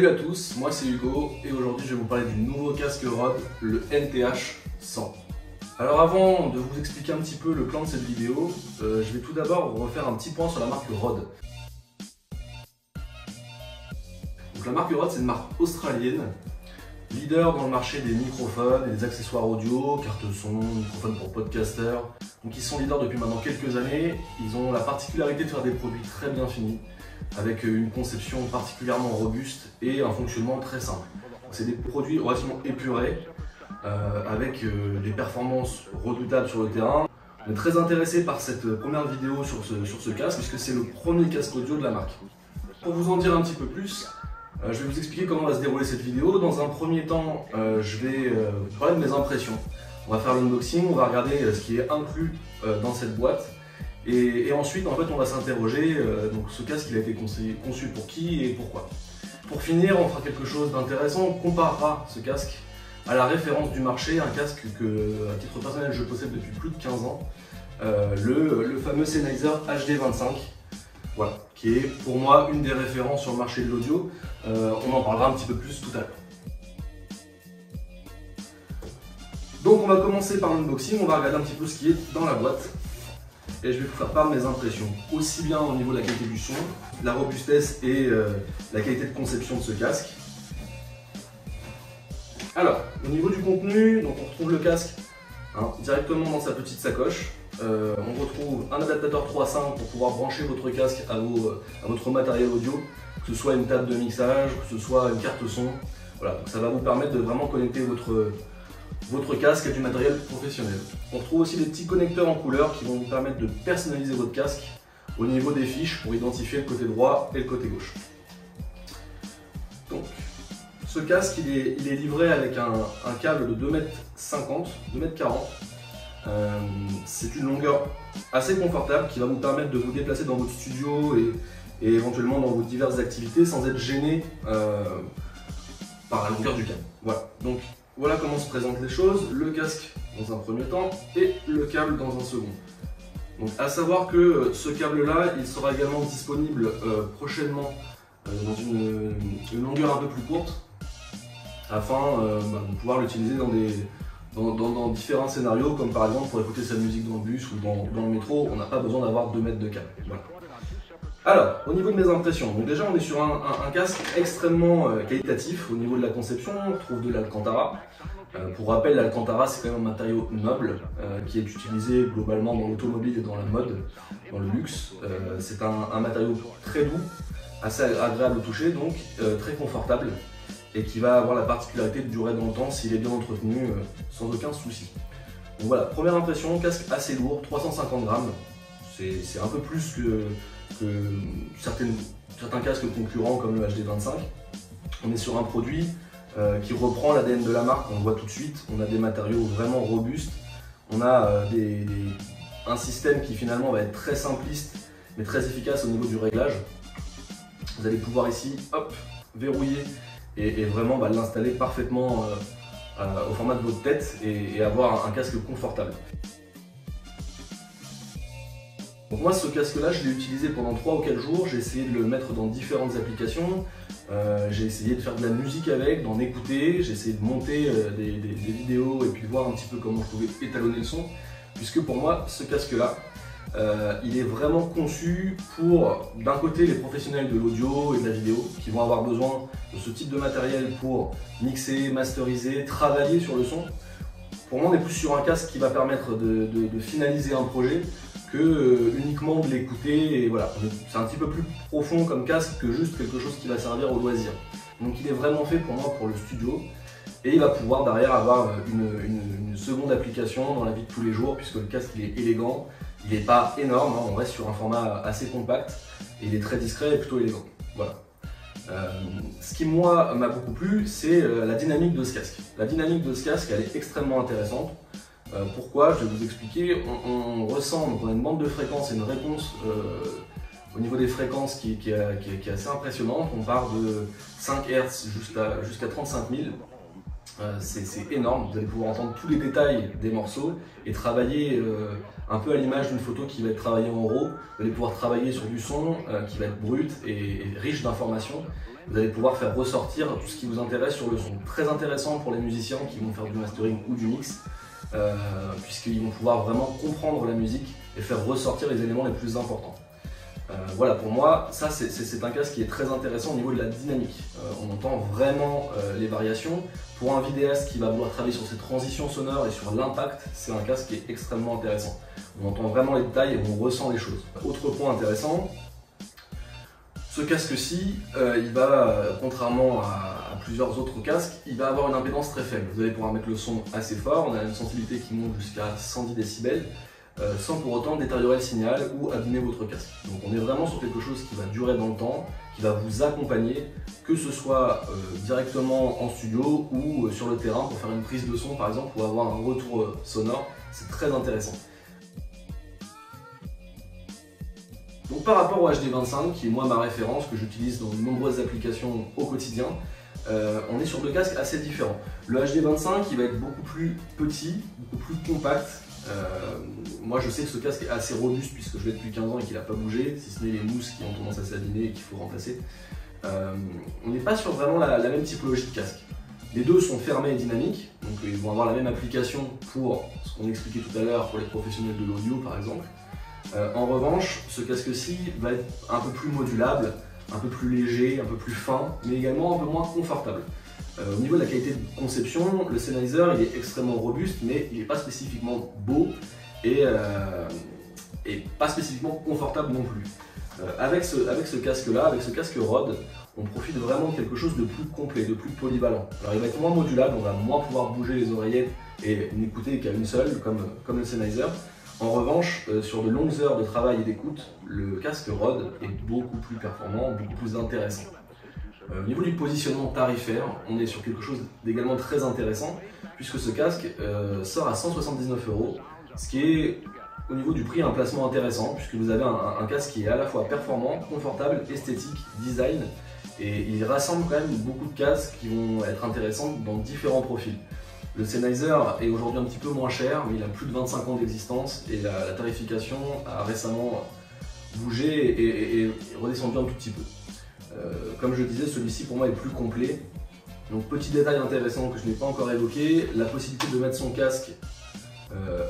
Salut à tous, moi c'est Hugo et aujourd'hui je vais vous parler du nouveau casque Rode, le NTH 100. Alors avant de vous expliquer un petit peu le plan de cette vidéo, je vais tout d'abord refaire un petit point sur la marque Rode. Donc la marque Rode, c'est une marque australienne, leader dans le marché des microphones et des accessoires audio, cartes son, microphones pour podcasters. Donc ils sont leaders depuis maintenant quelques années, ils ont la particularité de faire des produits très bien finis, avec une conception particulièrement robuste et un fonctionnement très simple. C'est des produits relativement épurés, avec des performances redoutables sur le terrain. On est très intéressé par cette première vidéo sur ce casque, puisque c'est le premier casque audio de la marque. Pour vous en dire un petit peu plus, je vais vous expliquer comment va se dérouler cette vidéo. Dans un premier temps, je vais vous parler de mes impressions. On va faire l'unboxing, on va regarder ce qui est inclus dans cette boîte. Et ensuite, en fait, on va s'interroger, donc ce casque il a été conçu pour qui et pourquoi. Pour finir, on fera quelque chose d'intéressant, on comparera ce casque à la référence du marché, un casque que, à titre personnel, je possède depuis plus de 15 ans, le fameux Sennheiser HD25, voilà, qui est pour moi une des références sur le marché de l'audio. On en parlera un petit peu plus tout à l'heure. Donc on va commencer par l'unboxing, on va regarder un petit peu ce qui est dans la boîte. Et je vais vous faire part de mes impressions, aussi bien au niveau de la qualité du son, la robustesse et la qualité de conception de ce casque. Alors, au niveau du contenu, donc on retrouve le casque directement dans sa petite sacoche. On retrouve un adaptateur 3.5 pour pouvoir brancher votre casque à votre matériel audio, que ce soit une table de mixage, que ce soit une carte son. Voilà, donc ça va vous permettre de vraiment connecter votre casque à du matériel professionnel. On retrouve aussi des petits connecteurs en couleur qui vont vous permettre de personnaliser votre casque au niveau des fiches pour identifier le côté droit et le côté gauche. Donc, ce casque il est livré avec un câble de 2,50 m, 2,40 m. C'est une longueur assez confortable qui va vous permettre de vous déplacer dans votre studio et éventuellement dans vos diverses activités sans être gêné par la longueur du câble. Voilà. Donc, voilà comment se présentent les choses, le casque dans un premier temps et le câble dans un second. Donc à savoir que ce câble là, il sera également disponible prochainement dans une longueur un peu plus courte afin de pouvoir l'utiliser dans différents scénarios, comme par exemple pour écouter sa musique dans le bus ou dans le métro, on n'a pas besoin d'avoir 2 mètres de câble. Voilà. Alors, au niveau de mes impressions, donc déjà on est sur un casque extrêmement qualitatif au niveau de la conception, on retrouve de l'Alcantara. Pour rappel, l'Alcantara c'est quand même un matériau noble qui est utilisé globalement dans l'automobile et dans la mode, dans le luxe. C'est un matériau très doux, assez agréable au toucher, donc très confortable et qui va avoir la particularité de durer dans le temps s'il est bien entretenu sans aucun souci. Donc voilà, première impression, casque assez lourd, 350 grammes, c'est un peu plus que certains casques concurrents comme le HD25. On est sur un produit qui reprend l'ADN de la marque, on le voit tout de suite. On a des matériaux vraiment robustes, on a un système qui finalement va être très simpliste mais très efficace au niveau du réglage. Vous allez pouvoir ici, hop, verrouiller et vraiment l'installer parfaitement au format de votre tête et avoir un casque confortable. Donc moi ce casque là je l'ai utilisé pendant 3 ou 4 jours, j'ai essayé de le mettre dans différentes applications, j'ai essayé de faire de la musique avec, d'en écouter, j'ai essayé de monter des vidéos et puis de voir un petit peu comment je pouvais étalonner le son, puisque pour moi ce casque là il est vraiment conçu pour d'un côté les professionnels de l'audio et de la vidéo qui vont avoir besoin de ce type de matériel pour mixer, masteriser, travailler sur le son. Pour moi on est plus sur un casque qui va permettre de finaliser un projet que uniquement de l'écouter, et voilà, c'est un petit peu plus profond comme casque que juste quelque chose qui va servir au loisir. Donc il est vraiment fait pour moi pour le studio et il va pouvoir derrière avoir une seconde application dans la vie de tous les jours, puisque le casque il est élégant, il n'est pas énorme, on reste sur un format assez compact et il est très discret et plutôt élégant. Voilà. Ce qui moi m'a beaucoup plu, c'est la dynamique de ce casque. La dynamique de ce casque elle est extrêmement intéressante. Pourquoi? Je vais vous expliquer. On ressent, donc on a une bande de fréquences et une réponse au niveau des fréquences qui est assez impressionnante. On part de 5 Hz jusqu'à 35 000. C'est énorme, vous allez pouvoir entendre tous les détails des morceaux et travailler un peu à l'image d'une photo qui va être travaillée en RAW. Vous allez pouvoir travailler sur du son qui va être brut et riche d'informations. Vous allez pouvoir faire ressortir tout ce qui vous intéresse sur le son. Très intéressant pour les musiciens qui vont faire du mastering ou du mix, puisqu'ils vont pouvoir vraiment comprendre la musique et faire ressortir les éléments les plus importants. Voilà, pour moi, ça c'est un casque qui est très intéressant au niveau de la dynamique. On entend vraiment les variations. Pour un vidéaste qui va vouloir travailler sur ses transitions sonores et sur l'impact, c'est un casque qui est extrêmement intéressant. On entend vraiment les détails et on ressent les choses. Autre point intéressant, ce casque-ci, il va, contrairement à plusieurs autres casques, il va avoir une impédance très faible. Vous allez pouvoir mettre le son assez fort, on a une sensibilité qui monte jusqu'à 110 décibels. Sans pour autant détériorer le signal ou abîmer votre casque. Donc on est vraiment sur quelque chose qui va durer dans le temps, qui va vous accompagner, que ce soit directement en studio ou sur le terrain pour faire une prise de son par exemple ou avoir un retour sonore. C'est très intéressant. Donc par rapport au HD25, qui est moi ma référence, que j'utilise dans de nombreuses applications au quotidien, on est sur deux casques assez différents. Le HD25 il va être beaucoup plus petit, beaucoup plus compact. Moi je sais que ce casque est assez robuste puisque je l'ai depuis 15 ans et qu'il n'a pas bougé, si ce n'est les mousses qui ont tendance à s'abîmer et qu'il faut remplacer. On n'est pas sur vraiment la même typologie de casque. Les deux sont fermés et dynamiques, donc ils vont avoir la même application pour ce qu'on expliquait tout à l'heure pour les professionnels de l'audio par exemple. En revanche, ce casque-ci va être un peu plus modulable, un peu plus léger, un peu plus fin, mais également un peu moins confortable. Au niveau de la qualité de conception, le Sennheiser il est extrêmement robuste, mais il n'est pas spécifiquement beau et pas spécifiquement confortable non plus. Avec ce casque-là, avec ce casque Rode, on profite vraiment de quelque chose de plus complet, de plus polyvalent. Alors il va être moins modulable, on va moins pouvoir bouger les oreillettes et n'écouter qu'à une seule, comme le Sennheiser. En revanche, sur de longues heures de travail et d'écoute, le casque Rode est beaucoup plus performant, beaucoup plus intéressant. Au niveau du positionnement tarifaire, on est sur quelque chose d'également très intéressant, puisque ce casque sort à 179 €, ce qui est au niveau du prix un placement intéressant, puisque vous avez un casque qui est à la fois performant, confortable, esthétique, design, et il rassemble quand même beaucoup de casques qui vont être intéressants dans différents profils. Le Sennheiser est aujourd'hui un petit peu moins cher, mais il a plus de 25 ans d'existence et la tarification a récemment bougé et redescendu un tout petit peu. Comme je disais, celui-ci pour moi est plus complet. Donc petit détail intéressant que je n'ai pas encore évoqué, la possibilité de mettre son casque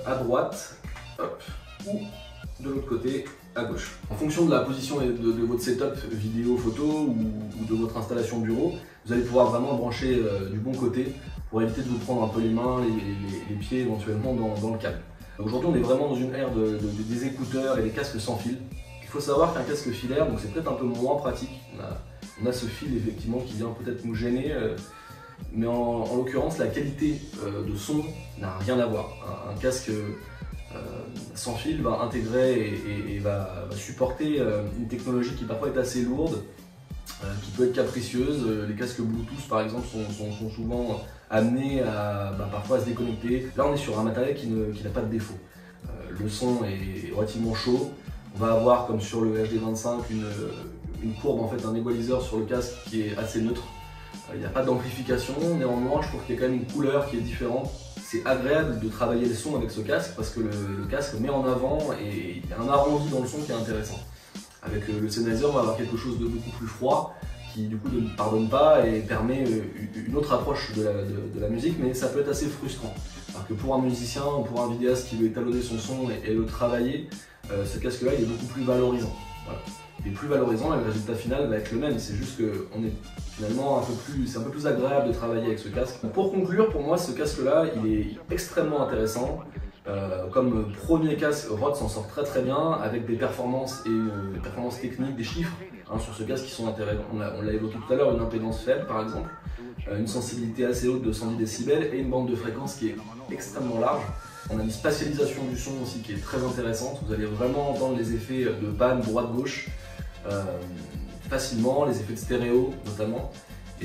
à droite, hop, ou de l'autre côté à gauche. En fonction de la position de votre setup vidéo, photo ou de votre installation bureau, vous allez pouvoir vraiment brancher du bon côté pour éviter de vous prendre un peu les mains, les pieds éventuellement dans le câble. Aujourd'hui on est vraiment dans une ère des écouteurs et des casques sans fil. Il faut savoir qu'un casque filaire, donc c'est peut-être un peu moins pratique. On a ce fil effectivement qui vient peut-être nous gêner, mais en l'occurrence la qualité de son n'a rien à voir. Un casque sans fil va intégrer et va supporter une technologie qui parfois est assez lourde, qui peut être capricieuse. Les casques Bluetooth par exemple sont souvent amenés à parfois à se déconnecter. Là on est sur un matériel qui n'a pas de défaut. Le son est relativement chaud. On va avoir comme sur le HD25 une courbe, en fait un égaliseur sur le casque qui est assez neutre. Il n'y a pas d'amplification, néanmoins je trouve qu'il y a quand même une couleur qui est différente. C'est agréable de travailler le son avec ce casque parce que le casque met en avant et il y a un arrondi dans le son qui est intéressant. Avec le Sennheiser, on va avoir quelque chose de beaucoup plus froid qui du coup ne pardonne pas et permet une autre approche de la musique, mais ça peut être assez frustrant. Alors que pour un musicien, pour un vidéaste qui veut étalonner son son et le travailler, ce casque-là il est beaucoup plus valorisant. Voilà. Il est plus valorisant et le résultat final va être le même, c'est juste qu'on est finalement c'est un peu plus agréable de travailler avec ce casque. Pour conclure, pour moi ce casque-là il est extrêmement intéressant. Comme premier casque, Rode s'en sort très bien avec des performances et des performances techniques, des chiffres sur ce casque qui sont intéressants. On l'a évoqué tout à l'heure, une impédance faible par exemple, une sensibilité assez haute de 110 décibels et une bande de fréquence qui est extrêmement large. On a une spatialisation du son aussi qui est très intéressante. Vous allez vraiment entendre les effets de panne droite-gauche facilement, les effets de stéréo notamment.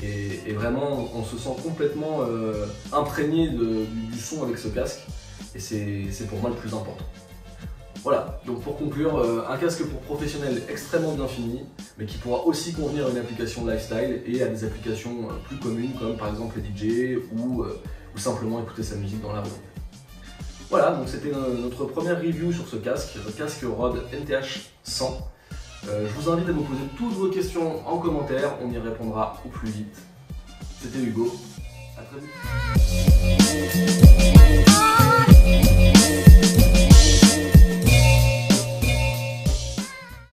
Et vraiment, on se sent complètement imprégné du son avec ce casque. Et c'est pour moi le plus important. Voilà, donc pour conclure, un casque pour professionnels extrêmement bien fini, mais qui pourra aussi convenir à une application lifestyle et à des applications plus communes comme par exemple les DJ ou simplement écouter sa musique dans la rue. Voilà, donc c'était notre première review sur ce casque, le casque Rode NTH 100. Je vous invite à nous poser toutes vos questions en commentaire, on y répondra au plus vite. C'était Hugo, à très vite.